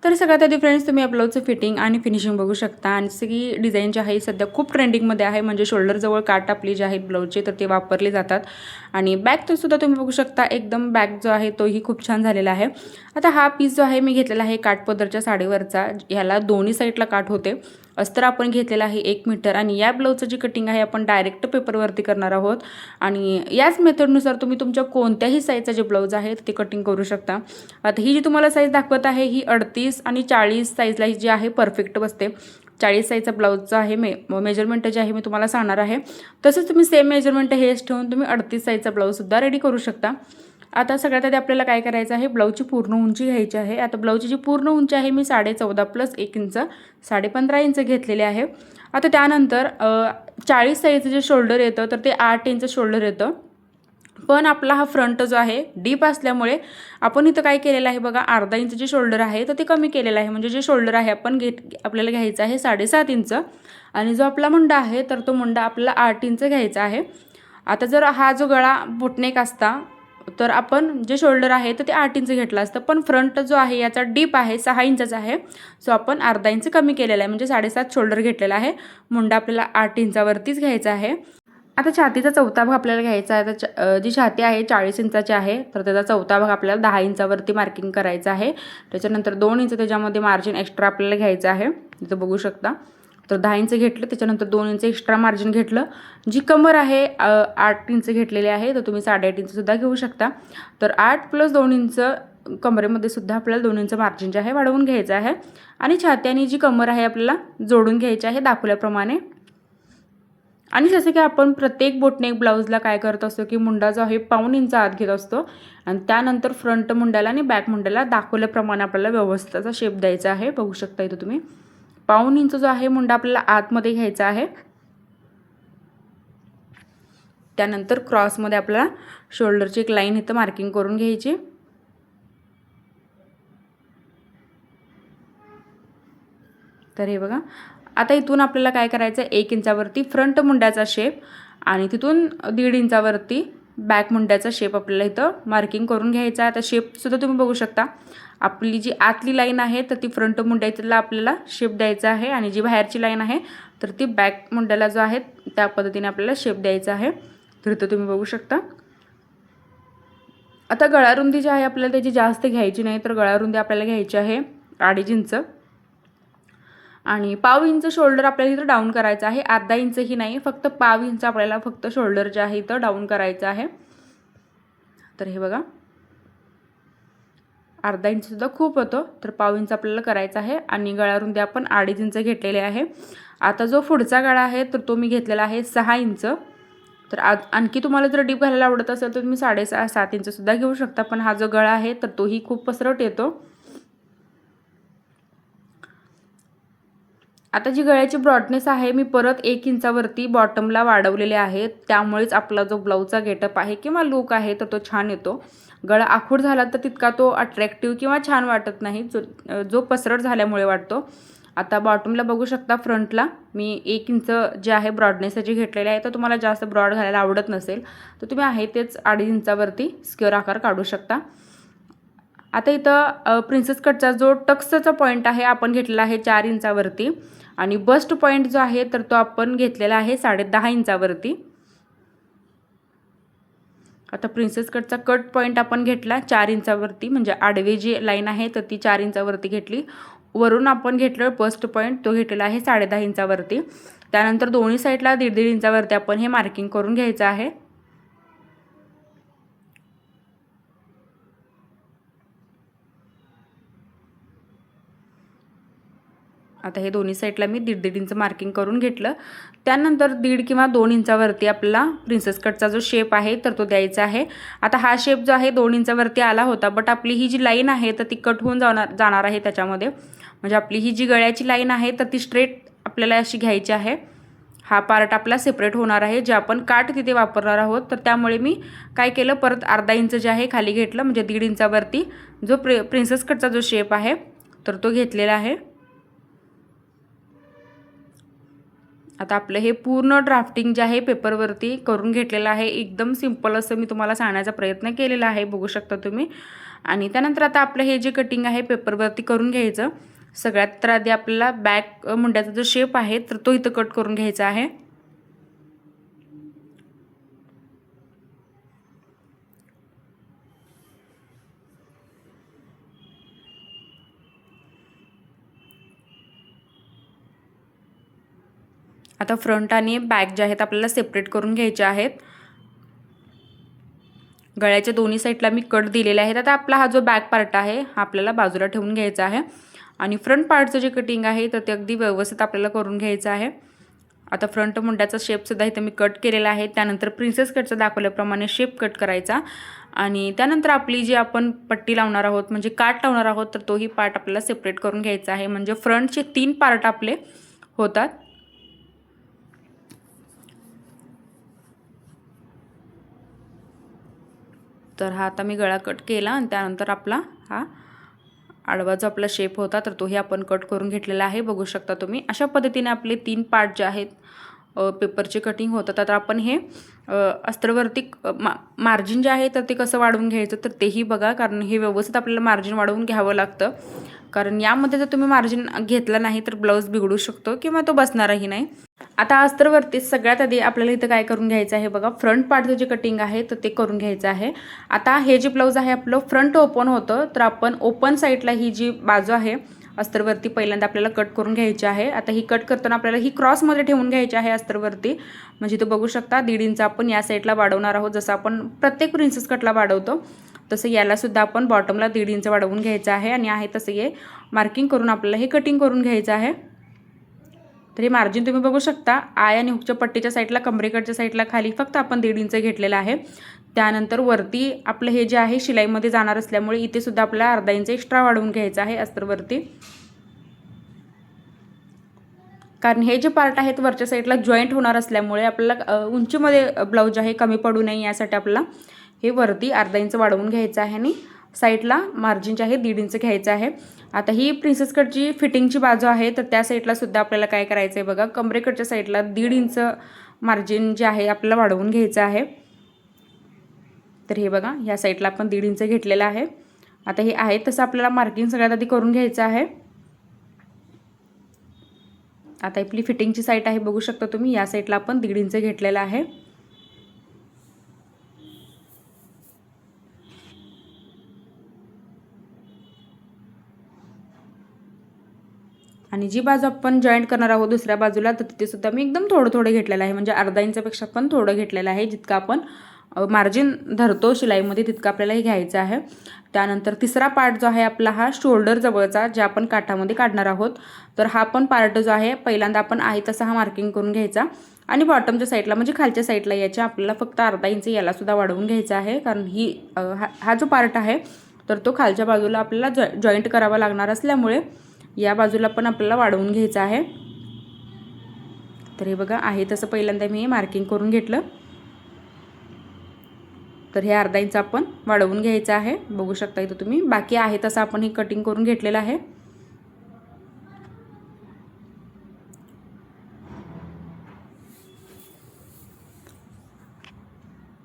तर सगळ्यात आधी फ्रेंड्स तुम्ही ब्लाऊजचं फिटिंग आणि फिनिशिंग बघू शकता आणि सगळी डिझाईन जी आहे सध्या खूप ट्रेंडिंगमध्ये आहे, म्हणजे शोल्डरजवळ काठ आपली जे आहेत ब्लाऊजचे तर ते वापरले जातात. आणि बॅक तर सुद्धा तुम्ही बघू शकता एकदम बॅक जो आहे तोही खूप छान झालेला आहे. आता हा पीस जो आहे मी घेतलेला आहे काठपदरच्या साडीवरचा, ह्याला दोन्ही साईडला काठ होते. अस्तर आपण घेतलेला आहे 1 मीटर आणि या ब्लाऊजचं जी कटिंग आहे आपण डायरेक्ट पेपरवरती करणार आहोत. आणि याच मेथडनुसार तुम्ही तुमच्या कोणत्याही साईजचा जे ब्लाऊज आहे ते कटिंग करू शकता. आता ही जी तुम्हाला साईज दाखवत आहे ही 38 आणि 40 साईजला ही जी आहे परफेक्ट बसते. 40 साईजचा ब्लाऊजचा आहे मेजरमेंट जे आहे मी तुम्हाला सांगणार आहे. तसंच तुम्ही सेम मेजरमेंट हेच ठेवून तुम्ही 38 साईजचा ब्लाऊजसुद्धा रेडी करू शकता. आता सगळ्यात आधी आपल्याला काय करायचं आहे, ब्लाऊजची पूर्ण उंची घ्यायची आहे. आता ब्लाऊजची जी पूर्ण उंची आहे मी 14.5 प्लस 1 इंच 15.5 इंच घेतलेले आहे. आता त्यानंतर 40 साईजचं जे शोल्डर येतं तर ते 8 इंच शोल्डर येतं. पण आपला हा फ्रंट जो आहे डीप असल्यामुळे आपण इथं काय केलेलं आहे बघा, अर्धा इंच जे शोल्डर आहे तर ते कमी केलेलं आहे. म्हणजे जे शोल्डर आहे आपल्याला घ्यायचं आहे 7.5 इंच आणि जो आपला मुंडा आहे तर तो मुंडा आपल्याला 8 इंच घ्यायचा आहे. आता जर हा जो गळा बोटनेक असता तर आपण जे शोल्डर आहे तर ते 8 इंच घेतलं असतं, पण फ्रंट जो आहे याचा डीप आहे 6 इंचाचा आहे. सो आपण अर्धा इंच कमी केलेला आहे, म्हणजे 7.5 शोल्डर घेतलेला आहे. मुंडा आपल्याला 8 इंचावरतीच घ्यायचा आहे. आता छातीचा चौथा भाग आपल्याला घ्यायचा आहे. तर जी छाती आहे 40 इंचाची आहे तर त्याचा चौथा भाग आपल्याला 10 इंचावरती मार्किंग करायचं आहे. त्याच्यानंतर 2 इंच त्याच्यामध्ये मार्जिन एक्स्ट्रा आपल्याला घ्यायचं आहे, इथं बघू शकता. तर 10 इंच घेतलं, त्याच्यानंतर 2 इंच एक्स्ट्रा मार्जिन घेतलं. जी कमर आहे 8 इंच घेतलेली आहे तर तुम्ही 8.5 इंचसुद्धा घेऊ शकता. तर 8 प्लस 2 इंच कमरेमध्ये सुद्धा आपल्याला 2 इंच मार्जिन जे आहे वाढवून घ्यायचं आहे. आणि छाती आणि जी कमर आहे आपल्याला जोडून घ्यायची आहे दाखवल्याप्रमाणे. आणि जसं की आपण प्रत्येक बोटनेक ब्लाऊजला काय करत असतो की मुंडा जो आहे 1.5 इंच आत घेत असतो आणि त्यानंतर फ्रंट मुंड्याला आणि बॅक मुंड्याला दाखवल्याप्रमाणे आपल्याला व्यवस्थितचा शेप द्यायचा आहे. बघू शकता इथं तुम्ही 1.5 इंच जो आहे मुंडा आपल्याला आतमध्ये घ्यायचा आहे. त्यानंतर क्रॉसमध्ये आपल्याला शोल्डरची एक लाईन इथं मार्किंग करून घ्यायची. तर हे बघा, आता इथून आपल्याला काय करायचं आहे, 1 इंचावरती फ्रंट मुंड्याचा शेप आणि तिथून 1.5 इंचावरती बॅक मुंड्याचा शेप आपल्याला इथं मार्किंग करून घ्यायचा. आता शेपसुद्धा तुम्ही बघू शकता, आपली जी आतली लाईन आहे तर ती फ्रंट मुंड्याला आपल्याला शेप द्यायचा आहे आणि जी बाहेरची लाईन आहे तर ती बॅक मुंड्याला जो आहे त्या पद्धतीने आपल्याला शेप द्यायचा आहे. तर इथं तुम्ही बघू शकता. आता गळारुंदी जी आहे आपल्याला त्याची जास्त घ्यायची नाही, तर गळारुंदी आपल्याला घ्यायची आहे 2.5 इंच आणि 1.5 इंच शोल्डर आपल्याला इथं डाऊन करायचं आहे. अर्धा इंचही नाही, फक्त 1.5 इंच आपल्याला फक्त शोल्डर जे आहे इथं डाऊन करायचं आहे. तर हे बघा, अर्धा इंचसुद्धा खूप होतं, तर 1.5 इंच आपल्याला करायचं आहे आणि गळारुंदी आपण 2.5 इंच घेतलेले आहे. आता जो पुढचा गळा आहे तर तो मी घेतलेला आहे 6 इंच. तर आणखी तुम्हाला जर डीप घालायला आवडत असेल तर तुम्ही 6.5-7 इंचसुद्धा घेऊ शकता, पण हा जो गळा आहे तर तोही खूप पसरट येतो. आता जी गळ्याची ब्रॉडनेस आहे मी परत 1 इंचावरती बॉटमला वाढवलेले आहे, त्यामुळेच आपला जो ब्लाऊजचा गेटअप आहे किंवा लुक आहे तर तो छान येतो. गळा आखूड झाला तर तितका तो अट्रॅक्टिव्ह किंवा छान वाटत नाही, जो पसरट झाल्यामुळे वाटतो. आता बॉटमला बघू शकता, फ्रंटला मी 1 इंच जे आहे ब्रॉडनेसची घेतलेले आहे. तर तुम्हाला जास्त ब्रॉड घालायला आवडत नसेल तर तुम्ही आहे तेच 2.5 इंचावरती स्क्वेअर आकार काढू शकता. आता इथं प्रिन्सेस कटचा जो टक्सचा पॉईंट आहे आपण घेतलेला आहे 4 इंचावरती आणि बस्ट पॉईंट जो आहे तर तो आपण घेतलेला आहे 10.5 इंचावरती. आता प्रिन्सेस कटचा कट पॉईंट आपण घेतला 4 इंचावरती, म्हणजे आडवी जी लाईन आहे तर ती 4 इंचावरती घेतली. वरून आपण घेतलं बस्ट पॉईंट, तो घेतलेला आहे 10.5 इंचावरती. त्यानंतर दोन्ही साईडला 1.5 इंचावरती आपण हे मार्किंग करून घ्यायचं आहे. आता हे दोन्ही साईडला मी 1.5 इंच मार्किंग करून घेतलं. त्यानंतर 1.5 किंवा 2 इंचावरती आपल्याला प्रिन्सेस कटचा जो शेप आहे तर तो द्यायचा आहे. आता हा शेप जो आहे 2 इंचावरती आला होता, बट आपली ही जी लाईन आहे तर ती कट होऊन जाणार आहे त्याच्यामध्ये. म्हणजे आपली ही जी गळ्याची लाईन आहे तर ती स्ट्रेट आपल्याला अशी घ्यायची आहे. हा पार्ट आपला सेपरेट होणार आहे, जे आपण काठ तिथे वापरणार आहोत. तर त्यामुळे मी काय केलं, परत अर्धा इंच जे आहे खाली घेतलं, म्हणजे 1.5 इंचावरती जो प्रिन्सेस कटचा जो शेप आहे तर तो घेतलेला आहे. आता आपलं हे पूर्ण ड्राफ्टिंग जे आहे पेपरवरती करून घेतलेलं आहे. एकदम सिंपल असं मी तुम्हाला सांगण्याचा प्रयत्न केलेला आहे, बघू शकता तुम्ही. आणि त्यानंतर आता आपलं हे जे कटिंग आहे पेपरवरती करून घ्यायचं। सगळ्यात तर आधी आपल्याला बॅक मुंड्याचा जो शेप आहे तर तो इथं कट करून घ्यायचा आहे। आता फ्रंट आणि बॅक जे आहेत आपल्याला सेपरेट करून घ्यायचे आहेत। गळ्याच्या दोन्ही साईडला मी कट दिलेले आहेत। आता आपला हा जो बॅक पार्ट आहे हा आपल्याला बाजूला ठेवून घ्यायचा आहे आणि फ्रंट पार्टचं जे कटिंग आहे तर ते अगदी व्यवस्थित आपल्याला करून घ्यायचं आहे। आता फ्रंट मुंड्याचा शेप सुद्धा इथे मी कट केलेला आहे। त्यानंतर प्रिन्सेस कटचा दाखवल्याप्रमाणे शेप कट करायचा आणि त्यानंतर आपली जी आपण पट्टी लावणार आहोत म्हणजे काट लावणार आहोत तर तोही पार्ट आपल्याला सेपरेट करून घ्यायचा आहे। म्हणजे फ्रंटचे 3 पार्ट आपले होतात। तर हा आता मी गळा कट केला आणि त्यानंतर आपला हा आडवा जो आपला शेप होता तर तोही आपण कट करून घेतलेला आहे। बघू शकता तुम्ही अशा पद्धतीने आपले 3 पार्ट जे आहेत पेपरचे कटिंग होतात। आता आपण हे अस्तरवरती मार्जिन जे आहे तर ते कसं वाढवून घ्यायचं तर तेही बघा, कारण हे व्यवस्थित आपल्याला मार्जिन वाढवून घ्यावं लागतं। कारण यामध्ये जर तुम्ही मार्जिन घेतला नाही तर ब्लाऊज बिघडू शकतो किंवा तो बसणारही नाही। आता अस्तरवरती सगळ्यात आधी आपल्याला इथं काय करून घ्यायचं आहे बघा, फ्रंट पार्टचं जे कटिंग आहे तर ते करून घ्यायचं आहे। आता हे जे ब्लाऊज आहे आपलं फ्रंट ओपन होतं तर आपण ओपन साईडला ही जी बाजू आहे अस्तरवरती पहिल्यांदा आपल्याला कट करून घ्यायची आहे। आता ही कट करताना आपल्याला ही क्रॉसमध्ये ठेवून घ्यायची आहे अस्तरवरती। म्हणजे इथं बघू शकता 1.5 इंच आपण या साईडला वाढवणार आहोत। जसं आपण प्रत्येक प्रिन्सेस कटला वाढवतो तसं याला सुद्धा आपण बॉटमला 1.5 इंच वाढवून घ्यायचं आहे आणि आहे तसं हे मार्किंग करून आपल्याला हे कटिंग करून घ्यायचं आहे। तर हे मार्जिन तुम्ही बघू शकता आय आणि हुकच्या पट्टीच्या साईडला कमरेकडच्या साईडला खाली फक्त आपण 1.5 इंच घेतलेला आहे। त्यानंतर वरती आपलं हे जे आहे शिलाईमध्ये जाणार असल्यामुळे इथे सुद्धा आपल्याला अर्धा इंच एक्स्ट्रा वाढवून घ्यायचं आहे अस्तरवरती। कारण हे जे पार्ट आहेत वरच्या साईडला जॉईंट होणार असल्यामुळे आपल्याला उंचीमध्ये ब्लाऊज आहे कमी पडू नये यासाठी आपल्याला हे वरती अर्धा इंच वाढवून घ्यायचं आहे आणि साईडला मार्जिन जे आहे 1.5 इंच घ्यायचं आहे। आता ही प्रिन्सेस कटची फिटिंगची बाजू आहे तर त्या साईडला सुद्धा आपल्याला काय करायचं आहे बघा, कमरेकडच्या साईडला 1.5 इंच मार्जिन जे आहे आपल्याला वाढवून घ्यायचं आहे। तर हे बघा या साईडला आपण 1.5 इंच घेतलेला आहे। आता हे आहे तसं आपल्याला मार्किंग सगळ्यात आधी करून घ्यायचं आहे। आता आपली फिटिंगची साईड आहे बघू शकता तुम्ही, या साईडला आपण 1.5 इंच घेतलेला आहे। आणि जी बाजू आपण जॉईंट करणार आहोत दुसऱ्या बाजूला तर तिथे सुद्धा मी एकदम थोडं घेतलेलं आहे। म्हणजे अर्धा इंचापेक्षा पण थोडं घेतलेलं आहे। जितकं आपण मार्जिन धरतो शिलाईमध्ये तितकं आपल्याला हे घ्यायचं आहे। त्यानंतर तिसरा पार्ट जो आहे आपला हा शोल्डर जवळचा जे आपण काठामध्ये काढणार आहोत तर हा पण पार्ट जो आहे पहिल्यांदा आपण आहे तसा हा मार्किंग करून घ्यायचा आणि बॉटमच्या साईडला म्हणजे खालच्या साईडला याच्या आपल्याला फक्त अर्धा इंच याला सुद्धा वाढवून घ्यायचा आहे। कारण ही हा जो पार्ट आहे तर तो खालच्या बाजूला आपल्याला जॉईंट करावा लागणार असल्यामुळे या बाजूला पण आपल्याला वाढवून घ्यायचं आहे। तर हे बघा आहे तसं पहिल्यांदा मी हे मार्किंग करून घेतलं। तर हे अर्धा इंच आपण वाढवून घ्यायचं आहे। बघू शकता इथं तुम्ही, बाकी आहे तसं आपण हे कटिंग करून घेतलेलं आहे।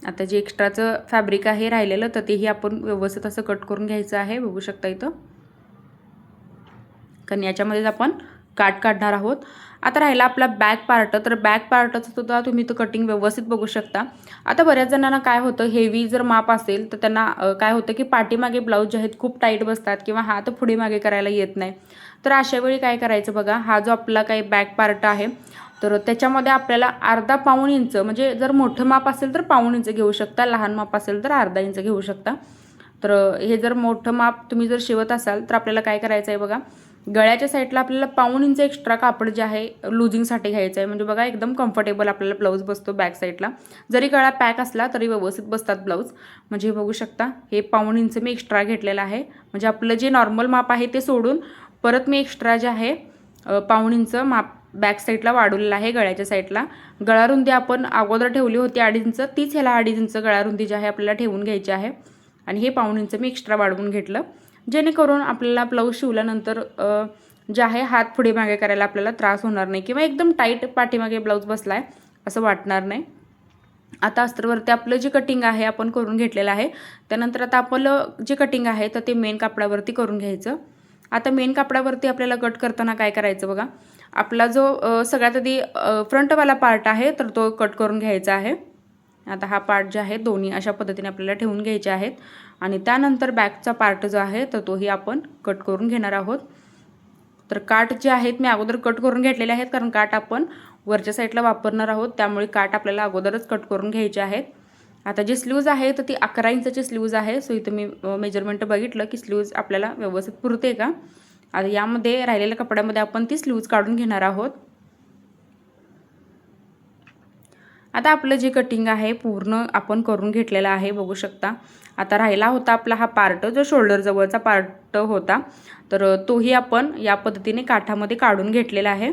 आता जे एक्स्ट्राचं फॅब्रिक आहे राहिलेलं तर तेही आपण व्यवस्थित असं कट करून घ्यायचं आहे। बघू शकता इथं, कारण याच्यामध्येच आपण काट काढणार आहोत। आता राहिला आपला बॅक पार्ट, तर बॅक पार्टचं सुद्धा तुम्ही तो कटिंग व्यवस्थित बघू शकता। आता बऱ्याच जणांना काय होतं, हेवी जर माप असेल तर त्यांना काय होतं की पाठीमागे ब्लाऊज जे आहेत खूप टाईट बसतात किंवा हात पुढे मागे करायला येत नाही। तर अशा वेळी काय करायचं बघा, हा जो आपला काही बॅक पार्ट आहे तर त्याच्यामध्ये आपल्याला अर्धा पाऊण इंच, म्हणजे जर मोठं माप असेल तर पाऊण इंच घेऊ शकता, लहान माप असेल तर अर्धा इंच घेऊ शकता। तर हे जर मोठं माप तुम्ही जर शिवत असाल तर आपल्याला काय करायचं आहे बघा, गळ्याच्या साईडला आपल्याला पाऊण इंच एक्स्ट्रा कापड जे आहे लुजिंगसाठी घ्यायचं आहे। म्हणजे बघा एकदम कम्फर्टेबल आपल्याला ब्लाऊज बसतो बॅक साईडला। जरी गळा पॅक असला तरी व्यवस्थित बसतात ब्लाऊज। म्हणजे हे बघू शकता, हे पाऊण इंच मी एक्स्ट्रा घेतलेलं आहे। म्हणजे आपलं जे नॉर्मल माप आहे ते सोडून परत मी एक्स्ट्रा जे आहे पाऊण इंच माप बॅक साईडला वाढवलेलं आहे गळ्याच्या साईडला। गळारुंदी आपण अगोदर ठेवली होती 2.5 इंच, तीच ह्याला 2.5 इंच गळारुंदी जी आहे आपल्याला ठेवून घ्यायची आहे। आणि हे पाऊण इंच मी एक्स्ट्रा वाढवून घेतलं, जेणेकरून आपल्याला ब्लाऊज शिवल्यानंतर जे आहे हात पुढे मागे करायला आपल्याला त्रास होणार नाही किंवा एकदम टाईट पाठीमागे ब्लाऊज बसलाय असं वाटणार नाही। आता अस्तरवरती आपलं जे कटिंग आहे आपण करून घेतलेलं आहे. त्यानंतर आता आपलं जे कटिंग आहे तर ते मेन कापडावरती करून घ्यायचं. आता मेन कापडावरती आपल्याला कट करताना काय करायचं बघा, आपला जो सगळ्यात आधी फ्रंटवाला पार्ट आहे तर तो कट करून घ्यायचा आहे. आता हा पार्ट जे आहे दोन्ही अशा पद्धतीने आपल्याला ठेवून घ्यायचे आहेत आणि त्यानंतर बॅकचा पार्ट जो आहे तर तोही आपण कट करून घेणार आहोत. तर काठ जे आहेत मी अगोदर कट करून घेतलेले आहेत, कारण काठ आपण वरच्या साईडला वापरणार आहोत, त्यामुळे काठ आपल्याला अगोदरच कट करून घ्यायचे आहेत. आता जी स्लीव्ज आहे तर ती 11 इंचाची स्लीव्ज आहे. सो इथं मी मेजरमेंट बघितलं की स्लीव्ज आपल्याला व्यवस्थित पुरते का. आता यामध्ये राहिलेल्या कपड्यामध्ये आपण ती स्लीव्ज काढून घेणार आहोत. आता आपलं जे कटिंग आहे पूर्ण आपण करून घेतलेलं आहे, बघू शकता. आता राहिला होता आपला हा पार्ट, जो शोल्डर जवळचा पार्ट होता, तर तोही आपण या पद्धतीने काठामध्ये काढून घेतलेला आहे.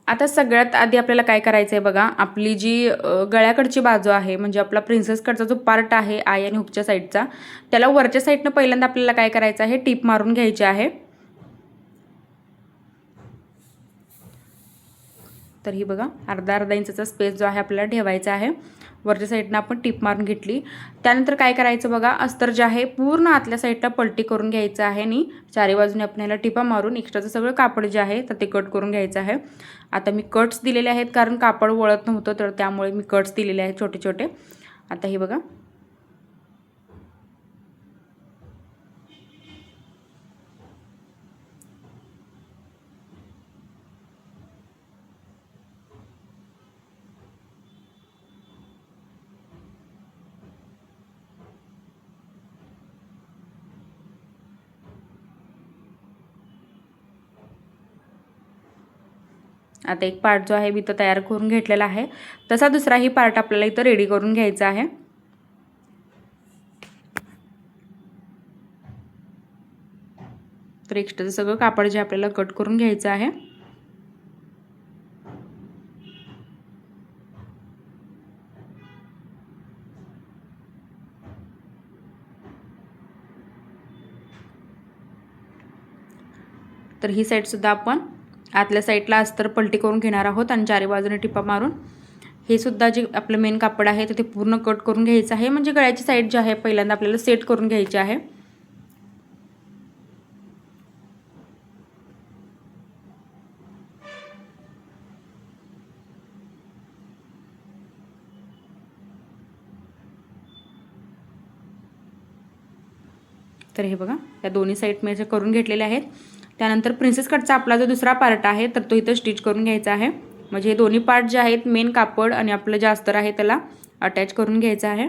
आता सगळ्यात आधी आपल्याला काय करायचं आहे बघा, आपली जी गळ्याकडची बाजू आहे म्हणजे आपला प्रिन्सेस कटचा जो पार्ट आहे आय आणि हुकच्या साईडचा, त्याला वरच्या साईडनं पहिल्यांदा आपल्याला काय करायचं आहे, टीप मारून घ्यायची आहे. तर ही बघा अर्धा इंचाचा स्पेस जो आहे आपल्याला ठेवायचा आहे. वरच्या साईडनं आपण टीप मारून घेतली. त्यानंतर काय करायचं बघा, अस्तर जे आहे पूर्ण आतल्या साईडला पलटी करून घ्यायचं आहे आणि चारी बाजूने आपण ह्याला टिपा मारून एक्स्ट्राचं सगळं कापड जे आहे तर ते कट करून घ्यायचं आहे. आता मी कट्स दिलेले आहेत कारण कापड वळत नव्हतं, तर त्यामुळे मी कट्स दिलेले आहेत छोटे छोटे. आता हे बघा, आता एक पार्ट जो आहे मी तो तयार करून घेतलेला आहे. तसा दुसराही पार्ट आपल्याला इथं रेडी करून घ्यायचा आहे. तर एक्स्ट्राचं सगळं कापड जे आपल्याला कट करून घ्यायचं आहे. तर ही साईडसुद्धा आपण आतल्या साईडला अस्तर पलटी करून घेणार आहोत आणि चारी बाजूने टिपा मारून हे सुद्धा जे आपलं मेन कापड आहे तर ते पूर्ण कट करून घ्यायचं आहे. म्हणजे गळ्याची साईड जी आहे पहिल्यांदा आपल्याला सेट करून घ्यायची आहे. तर हे बघा, या दोन्ही साईड मी असे करून घेतलेले आहेत. त्यानंतर प्रिन्सेस कटचा आपला जो दुसरा पार्ट आहे तर तो इथं स्टिच करून घ्यायचा आहे. म्हणजे हे दोन्ही पार्ट जे आहेत मेन कापड आणि आपलं जे अस्तर आहे त्याला अटॅच करून घ्यायचं आहे.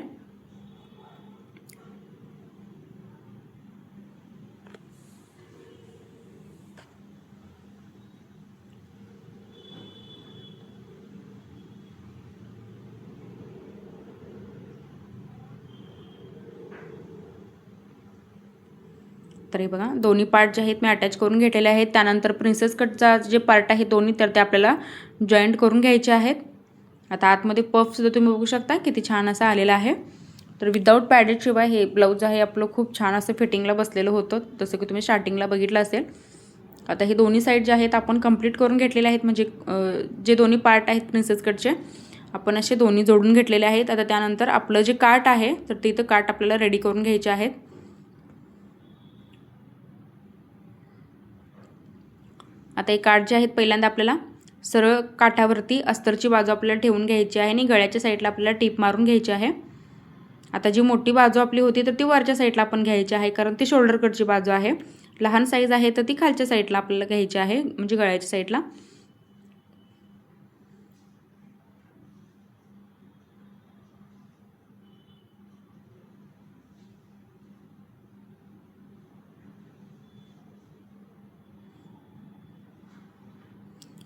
तर हे बघा, दोन्ही पार्ट जे आहेत मी अटॅच करून घेतलेले आहेत. त्यानंतर प्रिन्सेस कटचा जे पार्ट आहे दोन्ही तर ते आपल्याला जॉईंट करून घ्यायचे आहेत. आता आतमध्ये पफसुद्धा तुम्ही बघू शकता किती छान असं आलेलं आहे. तर विदाऊट पॅडेड शिवाय हे ब्लाऊज आहे आपलं खूप छान असं फिटिंगला बसलेलं होतं, जसं की तुम्ही स्टार्टिंगला बघितलं असेल. आता हे दोन्ही साईड जे आहेत आपण कंप्लीट करून घेतलेले आहेत. म्हणजे जे दोन्ही पार्ट आहेत प्रिन्सेस कटचे आपण असे दोन्ही जोडून घेतलेले आहेत. आता त्यानंतर आपलं जे काठ आहे तर तिथं काठ आपल्याला रेडी करून घ्यायचे आहेत. आता हे काठ जे आहेत पहिल्यांदा आपल्याला सरळ काठावरती अस्तरची बाजू आपल्याला ठेवून घ्यायची आहे आणि गळ्याच्या साईडला आपल्याला टीप मारून घ्यायची आहे. आता जी मोठी बाजू आपली होती तर ती वरच्या साईडला आपण घ्यायची आहे, कारण ती शोल्डर कटची बाजू आहे. लहान साईज आहे तर ती खालच्या साईडला आपल्याला घ्यायची आहे, म्हणजे गळ्याच्या साईडला.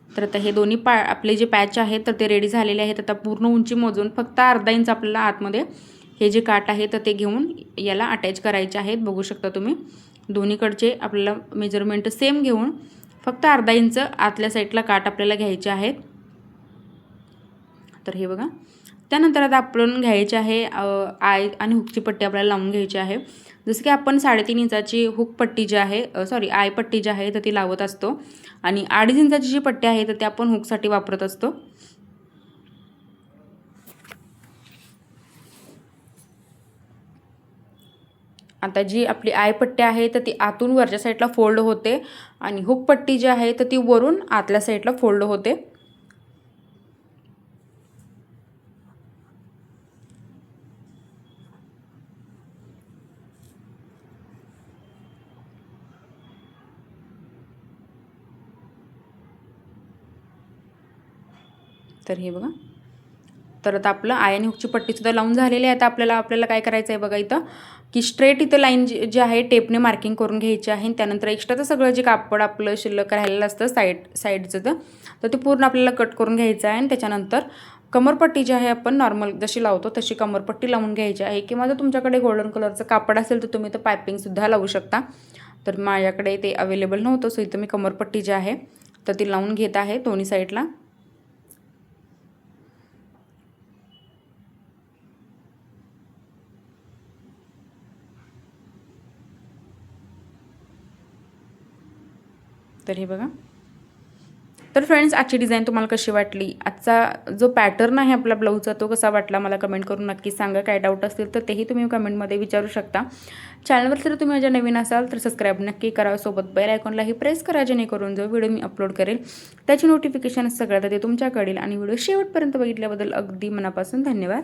तर आता हे दोन्ही आपले जे पॅच आहेत तर ते रेडी झालेले आहेत. आता पूर्ण उंची मोजून फक्त अर्धा इंच आपल्याला आतमध्ये हे जे काठ आहे तर ते घेऊन याला अटॅच करायचे आहेत. बघू शकता तुम्ही दोन्हीकडचे आपल्याला मेजरमेंट सेम घेऊन फक्त अर्धा इंच आतल्या साईडला काठ आपल्याला घ्यायचे आहेत. तर हे बघा, त्यानंतर आता आपण घ्यायचे आहे आय आणि हुकची पट्टी आपल्याला लावून घ्यायची आहे. जसं की आपण 3.5 इंचाची हुक पट्टी जी आहे आय पट्टी जी आहे तर ती लावत असतो आणि 2.5 इंचाची जी पट्टी आहे तर ती आपण हुकसाठी वापरत असतो. आता जी आपली आय पट्टी आहे तर ती आतून वरच्या साईडला फोल्ड होते आणि हुक पट्टी जी आहे तर ती वरून आतल्या साईडला फोल्ड होते. तर हे बघा, तर आता आपलं आय आणि हुकची पट्टीसुद्धा लावून झालेली आहे. आता आपल्याला काय करायचं आहे बघा इथं, की स्ट्रेट इथं लाईन जी आहे टेपने मार्किंग करून घ्यायची आहे. त्यानंतर एक्स्ट्राचं सगळं जे कापड आपलं शिल्लक राहिलेलं असतं साईडचं तर ते पूर्ण आपल्याला कट करून घ्यायचं आहे. आणि त्याच्यानंतर कमरपट्टी जी आहे आपण नॉर्मल जशी लावतो तशी कमरपट्टी लावून घ्यायची आहे. किंवा जर तुमच्याकडे गोल्डन कलरचं कापड असेल तर तुम्ही तर पायपिंगसुद्धा लावू शकता. तर माझ्याकडे ते अवेलेबल नव्हतं, सो इथं मी कमरपट्टी जी आहे तर ती लावून घेत आहे दोन्ही साईडला. तर हे बघा. तर फ्रेंड्स, आजची डिझाईन तुम्हाला कशी वाटली, आजचा जो पॅटर्न आहे आपला ब्लाऊजचा तो कसा वाटला मला कमेंट करून नक्की सांगा. काय डाऊट असतील तर तेही तुम्ही कमेंटमध्ये विचारू शकता. चॅनलवर जर तुम्ही माझ्या नवीन असाल तर सबस्क्राईब नक्की करा. सोबत बेल आयकॉनलाही प्रेस करा, जेणेकरून जो व्हिडिओ मी अपलोड करेल त्याची नोटिफिकेशन सगळ्यात आधी तुमच्याकडे येईल. आणि व्हिडिओ शेवटपर्यंत बघितल्याबद्दल अगदी मनापासून धन्यवाद.